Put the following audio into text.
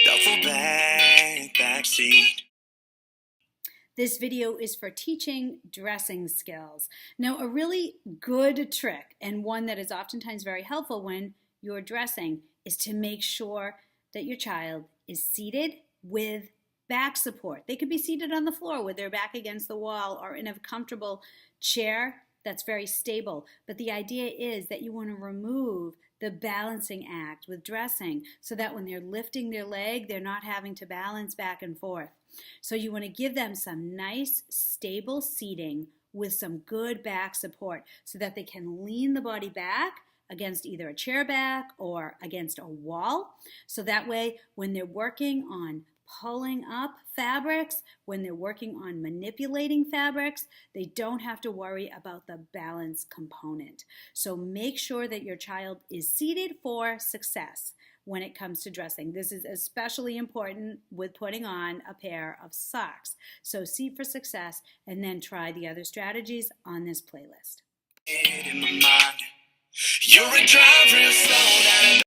Duffel bag, backseat. This video is for teaching dressing skills. Now, a really good trick, and one that is oftentimes very helpful when you're dressing, is to make sure that your child is seated with back support. They could be seated on the floor with their back against the wall or in a comfortable chair that's very stable. But the idea is that you want to remove the balancing act with dressing so that when they're lifting their leg, they're not having to balance back and forth. So you want to give them some nice, stable seating with some good back support so that they can lean the body back against either a chair back or against a wall. So that way, when they're working on pulling up fabrics, when they're working on manipulating fabrics, they don't have to worry about the balance component. So make sure that your child is seated for success when it comes to dressing. This is especially important with putting on a pair of socks. So seat for success, and then try the other strategies on this playlist. In my mind, you're a driver, slow down.